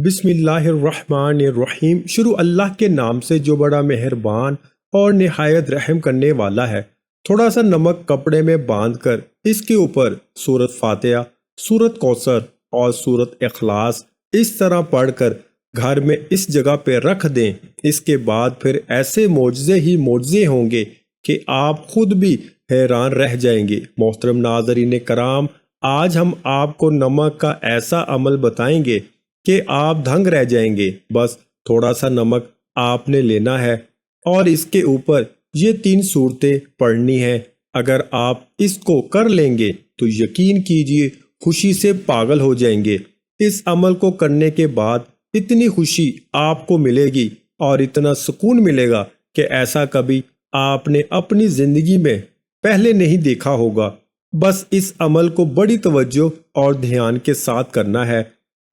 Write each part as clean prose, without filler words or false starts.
بسم اللہ الرحمن الرحیم۔ شروع اللہ کے نام سے جو بڑا مہربان اور نہایت رحم کرنے والا ہے۔ تھوڑا سا نمک کپڑے میں باندھ کر اس کے اوپر سورت فاتحہ، سورت کوثر اور سورت اخلاص اس طرح پڑھ کر گھر میں اس جگہ پہ رکھ دیں۔ اس کے بعد پھر ایسے معجزے ہی معجزے ہوں گے کہ آپ خود بھی حیران رہ جائیں گے۔ محترم ناظرین کرام، آج ہم آپ کو نمک کا ایسا عمل بتائیں گے کہ آپ دھنگ رہ جائیں گے۔ بس تھوڑا سا نمک آپ نے لینا ہے اور اس کے اوپر یہ 3 صورتیں پڑھنی ہیں۔ اگر آپ اس کو کر لیں گے تو یقین کیجئے خوشی سے پاگل ہو جائیں گے۔ اس عمل کو کرنے کے بعد اتنی خوشی آپ کو ملے گی اور اتنا سکون ملے گا کہ ایسا کبھی آپ نے اپنی زندگی میں پہلے نہیں دیکھا ہوگا۔ بس اس عمل کو بڑی توجہ اور دھیان کے ساتھ کرنا ہے۔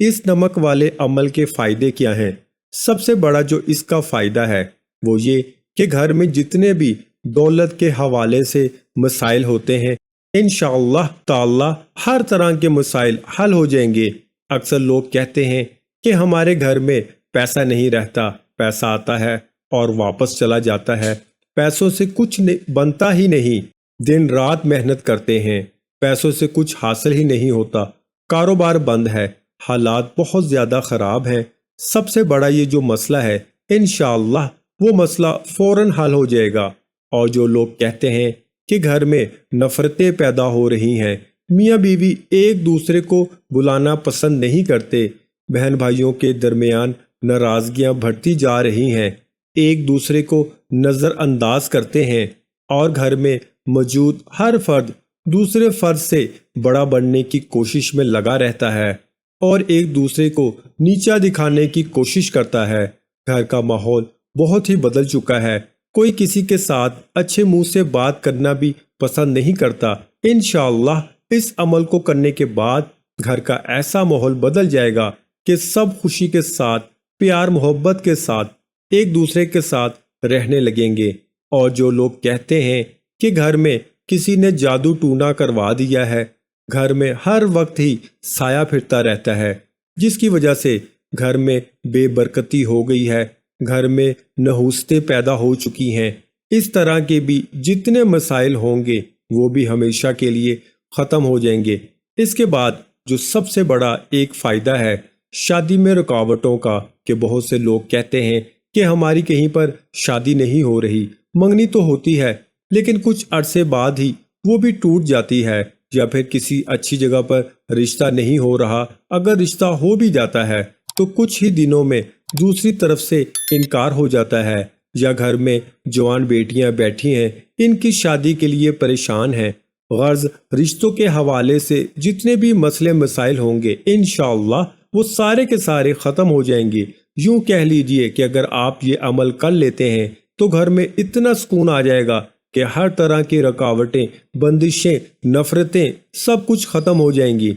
اس نمک والے عمل کے فائدے کیا ہیں؟ سب سے بڑا جو اس کا فائدہ ہے وہ یہ کہ گھر میں جتنے بھی دولت کے حوالے سے مسائل ہوتے ہیں انشاءاللہ تعالی ہر طرح کے مسائل حل ہو جائیں گے۔ اکثر لوگ کہتے ہیں کہ ہمارے گھر میں پیسہ نہیں رہتا، پیسہ آتا ہے اور واپس چلا جاتا ہے، پیسوں سے کچھ بنتا ہی نہیں، دن رات محنت کرتے ہیں، پیسوں سے کچھ حاصل ہی نہیں ہوتا، کاروبار بند ہے، حالات بہت زیادہ خراب ہیں۔ سب سے بڑا یہ جو مسئلہ ہے انشاءاللہ وہ مسئلہ فوراً حل ہو جائے گا۔ اور جو لوگ کہتے ہیں کہ گھر میں نفرتیں پیدا ہو رہی ہیں، میاں بیوی ایک دوسرے کو بلانا پسند نہیں کرتے، بہن بھائیوں کے درمیان ناراضگیاں بڑھتی جا رہی ہیں، ایک دوسرے کو نظر انداز کرتے ہیں اور گھر میں موجود ہر فرد دوسرے فرد سے بڑا بننے کی کوشش میں لگا رہتا ہے اور ایک دوسرے کو نیچا دکھانے کی کوشش کرتا ہے۔ گھر کا ماحول بہت ہی بدل چکا ہے، کوئی کسی کے ساتھ اچھے منہ سے بات کرنا بھی پسند نہیں کرتا۔ انشاءاللہ اس عمل کو کرنے کے بعد گھر کا ایسا ماحول بدل جائے گا کہ سب خوشی کے ساتھ، پیار محبت کے ساتھ ایک دوسرے کے ساتھ رہنے لگیں گے۔ اور جو لوگ کہتے ہیں کہ گھر میں کسی نے جادو ٹونا کروا دیا ہے، گھر میں ہر وقت ہی سایہ پھرتا رہتا ہے جس کی وجہ سے گھر میں بے برکتی ہو گئی ہے، گھر میں نحوستیں پیدا ہو چکی ہیں، اس طرح کے بھی جتنے مسائل ہوں گے وہ بھی ہمیشہ کے لیے ختم ہو جائیں گے۔ اس کے بعد جو سب سے بڑا ایک فائدہ ہے شادی میں رکاوٹوں کا، کہ بہت سے لوگ کہتے ہیں کہ ہماری کہیں پر شادی نہیں ہو رہی، منگنی تو ہوتی ہے لیکن کچھ عرصے بعد ہی وہ بھی ٹوٹ جاتی ہے، یا پھر کسی اچھی جگہ پر رشتہ نہیں ہو رہا، اگر رشتہ ہو بھی جاتا ہے تو کچھ ہی دنوں میں دوسری طرف سے انکار ہو جاتا ہے، یا گھر میں جوان بیٹیاں بیٹھی ہیں، ان کی شادی کے لیے پریشان ہیں۔ غرض رشتوں کے حوالے سے جتنے بھی مسئلے مسائل ہوں گے انشاءاللہ وہ سارے کے سارے ختم ہو جائیں گے۔ یوں کہہ لیجئے کہ اگر آپ یہ عمل کر لیتے ہیں تو گھر میں اتنا سکون آ جائے گا کہ ہر طرح کی رکاوٹیں، بندشیں، نفرتیں سب کچھ ختم ہو جائیں گی۔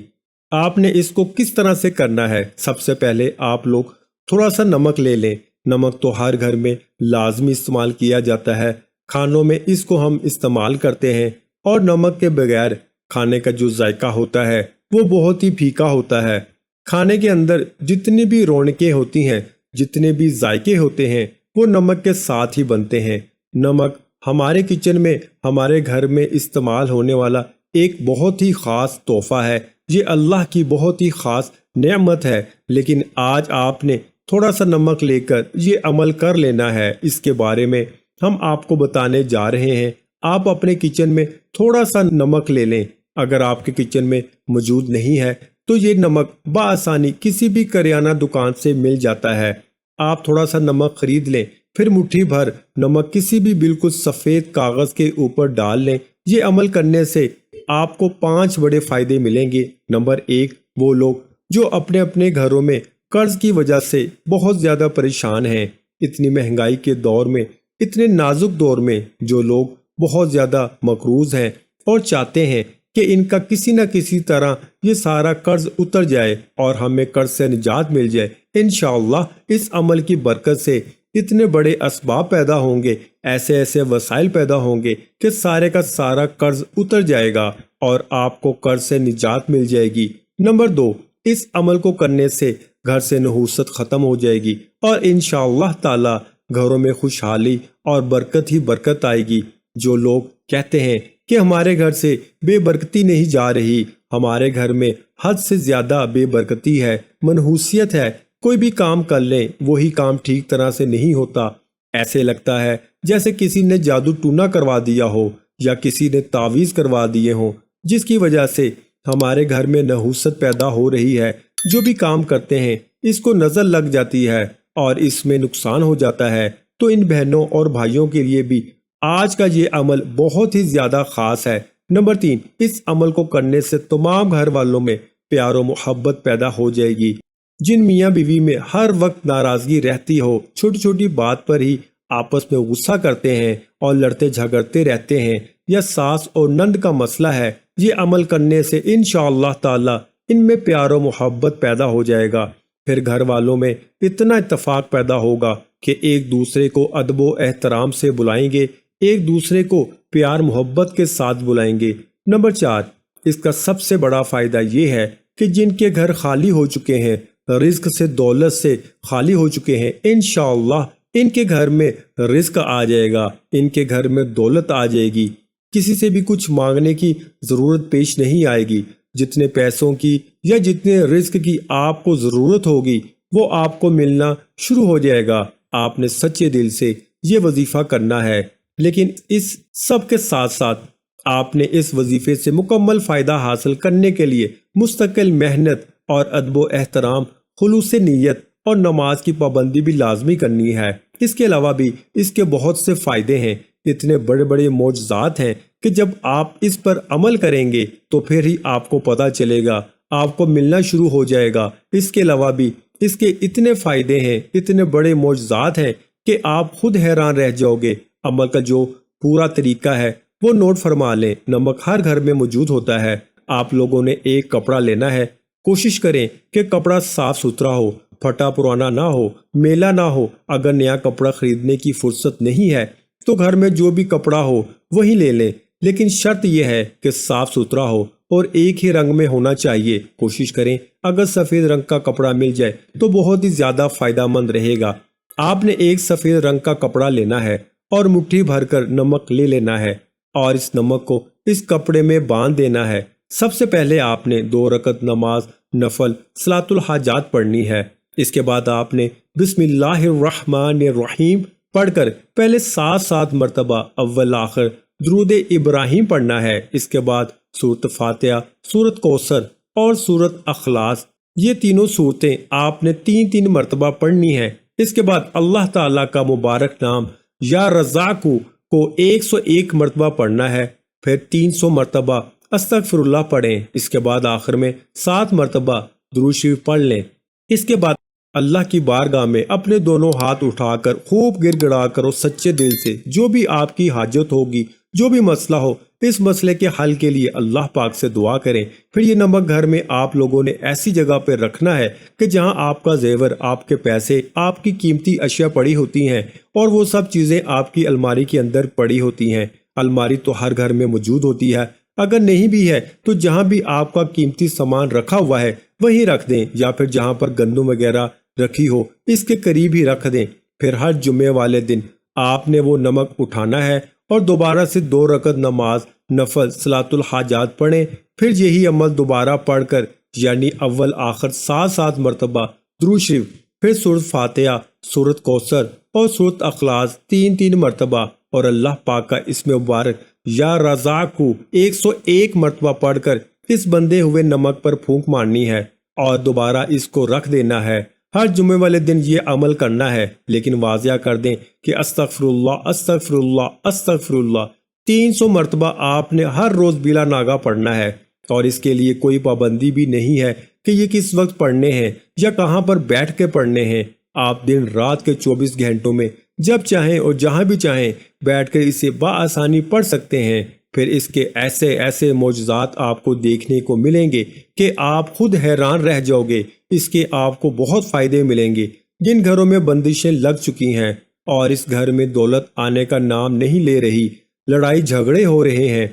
آپ نے اس کو کس طرح سے کرنا ہے؟ سب سے پہلے آپ لوگ تھوڑا سا نمک لے لیں۔ نمک تو ہر گھر میں لازمی استعمال کیا جاتا ہے، کھانوں میں اس کو ہم استعمال کرتے ہیں، اور نمک کے بغیر کھانے کا جو ذائقہ ہوتا ہے وہ بہت ہی پھیکا ہوتا ہے۔ کھانے کے اندر جتنی بھی رونقیں ہوتی ہیں، جتنے بھی ذائقے ہوتے ہیں وہ نمک کے ساتھ ہی بنتے ہیں۔ نمک ہمارے کچن میں، ہمارے گھر میں استعمال ہونے والا ایک بہت ہی خاص تحفہ ہے، یہ اللہ کی بہت ہی خاص نعمت ہے، لیکن آج آپ نے تھوڑا سا نمک لے کر یہ عمل کر لینا ہے۔ اس کے بارے میں ہم آپ کو بتانے جا رہے ہیں۔ آپ اپنے کچن میں تھوڑا سا نمک لے لیں، اگر آپ کے کچن میں موجود نہیں ہے تو یہ نمک بآسانی کسی بھی کریانہ دکان سے مل جاتا ہے۔ آپ تھوڑا سا نمک خرید لیں، پھر مٹھی بھر نمک کسی بھی بالکل سفید کاغذ کے اوپر ڈال لیں۔ یہ عمل کرنے سے آپ کو 5 بڑے فائدے ملیں گے۔ نمبر 1، وہ لوگ جو اپنے اپنے گھروں میں قرض کی وجہ سے بہت زیادہ پریشان ہیں، اتنی مہنگائی کے دور میں، اتنے نازک دور میں، جو لوگ بہت زیادہ مقروض ہیں اور چاہتے ہیں کہ ان کا کسی نہ کسی طرح یہ سارا قرض اتر جائے اور ہمیں قرض سے نجات مل جائے، انشاءاللہ اس عمل کی برکت سے اتنے بڑے اسباب پیدا ہوں گے، ایسے ایسے وسائل پیدا ہوں گے کہ سارے کا سارا قرض اتر جائے گا اور آپ کو قرض سے نجات مل جائے گی۔ نمبر 2، اس عمل کو کرنے سے گھر سے نحوست ختم ہو جائے گی اور انشاءاللہ تعالی گھروں میں خوشحالی اور برکت ہی برکت آئے گی۔ جو لوگ کہتے ہیں کہ ہمارے گھر سے بے برکتی نہیں جا رہی، ہمارے گھر میں حد سے زیادہ بے برکتی ہے، منحوسیت ہے، کوئی بھی کام کر لیں وہی کام ٹھیک طرح سے نہیں ہوتا، ایسے لگتا ہے جیسے کسی نے جادو ٹونا کروا دیا ہو یا کسی نے تعویذ کروا دیے ہوں، جس کی وجہ سے ہمارے گھر میں نحوست پیدا ہو رہی ہے۔ جو بھی کام کرتے ہیں اس کو نظر لگ جاتی ہے اور اس میں نقصان ہو جاتا ہے۔ تو ان بہنوں اور بھائیوں کے لیے بھی آج کا یہ عمل بہت ہی زیادہ خاص ہے۔ نمبر 3، اس عمل کو کرنے سے تمام گھر والوں میں پیار و محبت پیدا ہو جائے گی۔ جن میاں بیوی میں ہر وقت ناراضگی رہتی ہو، چھوٹی چھوٹی بات پر ہی آپس میں غصہ کرتے ہیں اور لڑتے جھگڑتے رہتے ہیں، یا ساس اور نند کا مسئلہ ہے، یہ عمل کرنے سے انشاءاللہ تعالی ان میں پیار و محبت پیدا ہو جائے گا۔ پھر گھر والوں میں اتنا اتفاق پیدا ہوگا کہ ایک دوسرے کو ادب و احترام سے بلائیں گے، ایک دوسرے کو پیار محبت کے ساتھ بلائیں گے۔ نمبر 4، اس کا سب سے بڑا فائدہ یہ ہے کہ جن کے گھر خالی ہو چکے ہیں، رزق سے دولت سے خالی ہو چکے ہیں، انشاءاللہ ان کے گھر میں رزق آ جائے گا، ان کے گھر میں دولت آ جائے گی، کسی سے بھی کچھ مانگنے کی ضرورت پیش نہیں آئے گی۔ جتنے پیسوں کی یا جتنے رزق کی آپ کو ضرورت ہوگی وہ آپ کو ملنا شروع ہو جائے گا۔ آپ نے سچے دل سے یہ وظیفہ کرنا ہے، لیکن اس سب کے ساتھ ساتھ آپ نے اس وظیفے سے مکمل فائدہ حاصل کرنے کے لیے مستقل محنت اور ادب و احترام، خلوص نیت اور نماز کی پابندی بھی لازمی کرنی ہے۔ اس کے علاوہ بھی اس کے بہت سے فائدے ہیں، اتنے بڑے بڑے معجزات ہیں کہ جب آپ اس پر عمل کریں گے تو پھر ہی آپ کو پتہ چلے گا، آپ کو ملنا شروع ہو جائے گا۔ اس کے علاوہ بھی اس کے اتنے فائدے ہیں، اتنے بڑے معجزات ہیں کہ آپ خود حیران رہ جاؤ گے۔ عمل کا جو پورا طریقہ ہے وہ نوٹ فرما لیں۔ نمک ہر گھر میں موجود ہوتا ہے۔ آپ لوگوں نے ایک کپڑا لینا ہے، کوشش کریں کہ کپڑا صاف ستھرا ہو، پھٹا پرانا نہ ہو، میلا نہ ہو۔ اگر نیا کپڑا خریدنے کی فرصت نہیں ہے تو گھر میں جو بھی کپڑا ہو وہی لے لیں، لیکن شرط یہ ہے کہ صاف ستھرا ہو اور ایک ہی رنگ میں ہونا چاہیے۔ کوشش کریں اگر سفید رنگ کا کپڑا مل جائے تو بہت ہی زیادہ فائدہ مند رہے گا۔ آپ نے ایک سفید رنگ کا کپڑا لینا ہے اور مٹھی بھر کر نمک لے لینا ہے اور اس نمک کو اس کپڑے میں باندھ دینا ہے۔ سب سے پہلے آپ نے 2 رکعت نماز نفل صلاۃ الحاجات پڑھنی ہے۔ اس کے بعد آپ نے بسم اللہ الرحمن الرحیم پڑھ کر پہلے 7 مرتبہ اول آخر درود ابراہیم پڑھنا ہے۔ اس کے بعد سورۃ فاتحہ، سورۃ کوثر اور سورۃ اخلاص، یہ تینوں صورتیں آپ نے 3 مرتبہ پڑھنی ہیں۔ اس کے بعد اللہ تعالیٰ کا مبارک نام یا رزاق کو 101 مرتبہ پڑھنا ہے، پھر 300 مرتبہ استغفر اللہ پڑھیں۔ اس کے بعد آخر میں 7 مرتبہ درود شریف پڑھ لیں۔ اس کے بعد اللہ کی بارگاہ میں اپنے دونوں ہاتھ اٹھا کر خوب گر گڑا کر اور سچے دل سے جو بھی آپ کی حاجت ہوگی، جو بھی مسئلہ ہو، اس مسئلے کے حل کے لیے اللہ پاک سے دعا کریں۔ پھر یہ نمک گھر میں آپ لوگوں نے ایسی جگہ پہ رکھنا ہے کہ جہاں آپ کا زیور، آپ کے پیسے، آپ کی قیمتی اشیاء پڑی ہوتی ہیں اور وہ سب چیزیں آپ کی الماری کے اندر پڑی ہوتی ہیں۔ الماری تو ہر گھر میں موجود ہوتی ہے، اگر نہیں بھی ہے تو جہاں بھی آپ کا قیمتی سامان رکھا ہوا ہے وہیں رکھ دیں، یا پھر جہاں پر گندم وغیرہ رکھی ہو اس کے قریب ہی رکھ دیں۔ پھر ہر جمعے والے دن آپ نے وہ نمک اٹھانا ہے اور دوبارہ سے 2 رکعت نماز نفل صلاۃ الحاجات پڑھیں۔ پھر یہی عمل دوبارہ پڑھ کر یعنی اول آخر 7 مرتبہ درود شریف، پھر سورۃ فاتحہ، سورۃ کوثر اور سورۃ اخلاص 3 مرتبہ اور اللہ پاک کا اسم مبارک یا رزاق کو 101 مرتبہ پڑھ کر اس بندے ہوئے نمک پر پھونک مارنی ہے اور دوبارہ اس کو رکھ دینا ہے۔ ہر جمعے والے دن یہ عمل کرنا ہے، لیکن واضح کر دیں کہ استغفر اللہ استغفر اللہ استغفر اللہ 300 مرتبہ آپ نے ہر روز بلا ناگا پڑھنا ہے، اور اس کے لیے کوئی پابندی بھی نہیں ہے کہ یہ کس وقت پڑھنے ہیں یا کہاں پر بیٹھ کے پڑھنے ہیں۔ آپ دن رات کے 24 گھنٹوں میں جب چاہیں اور جہاں بھی چاہیں بیٹھ کر اسے بآسانی پڑھ سکتے ہیں۔ پھر اس کے ایسے ایسے معجزات آپ کو دیکھنے کو ملیں گے کہ آپ خود حیران رہ جاؤ گے۔ اس کے آپ کو بہت فائدے ملیں گے۔ جن گھروں میں بندشیں لگ چکی ہیں اور اس گھر میں دولت آنے کا نام نہیں لے رہی، لڑائی جھگڑے ہو رہے ہیں،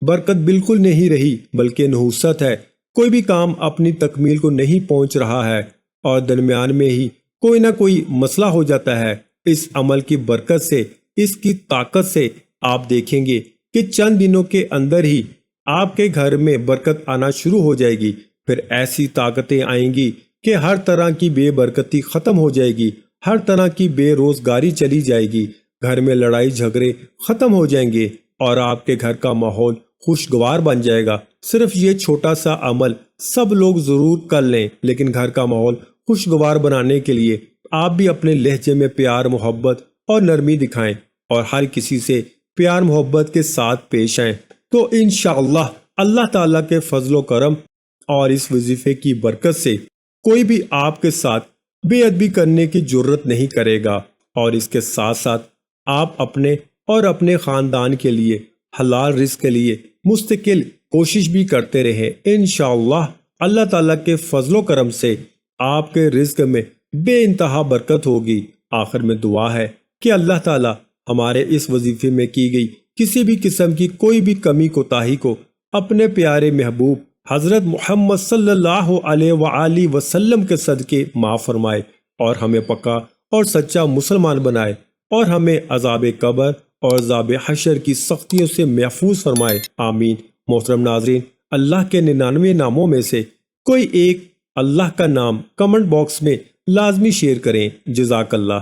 برکت بالکل نہیں رہی بلکہ نحوست ہے، کوئی بھی کام اپنی تکمیل کو نہیں پہنچ رہا ہے اور درمیان میں ہی کوئی نہ کوئی مسئلہ ہو جاتا ہے، اس عمل کی برکت سے، اس کی طاقت سے آپ دیکھیں گے کہ چند دنوں کے اندر ہی آپ کے گھر میں برکت آنا شروع ہو جائے گی۔ پھر ایسی طاقتیں آئیں گی کہ ہر طرح کی بے برکتی ختم ہو جائے گی، ہر طرح کی بے روزگاری چلی جائے گی، گھر میں لڑائی جھگڑے ختم ہو جائیں گے اور آپ کے گھر کا ماحول خوشگوار بن جائے گا۔ صرف یہ چھوٹا سا عمل سب لوگ ضرور کر لیں، لیکن گھر کا ماحول خوشگوار بنانے کے لیے آپ بھی اپنے لہجے میں پیار، محبت اور نرمی دکھائیں اور ہر کسی سے پیار محبت کے ساتھ پیش آئیں، تو انشاءاللہ اللہ تعالیٰ کے فضل و کرم اور اس وظیفے کی برکت سے کوئی بھی آپ کے ساتھ بے ادبی کرنے کی جرت نہیں کرے گا۔ اور اس کے ساتھ ساتھ آپ اپنے اور اپنے خاندان کے لیے حلال رزق کے لیے مستقل کوشش بھی کرتے رہیں۔ انشاءاللہ اللہ تعالیٰ کے فضل و کرم سے آپ کے رزق میں بے انتہا برکت ہوگی۔ آخر میں دعا ہے کہ اللہ تعالیٰ ہمارے اس وظیفے میں کی گئی کسی بھی قسم کی کوئی بھی کمی کوتاہی کو اپنے پیارے محبوب حضرت محمد صلی اللہ علیہ وآلہ وسلم کے صدقے معاف فرمائے اور ہمیں پکا اور سچا مسلمان بنائے اور ہمیں عذاب قبر اور عذاب حشر کی سختیوں سے محفوظ فرمائے، آمین۔ محترم ناظرین، اللہ کے 99 ناموں میں سے کوئی ایک اللہ کا نام کمنٹ باکس میں لازمی شیئر کریں۔ جزاک اللہ۔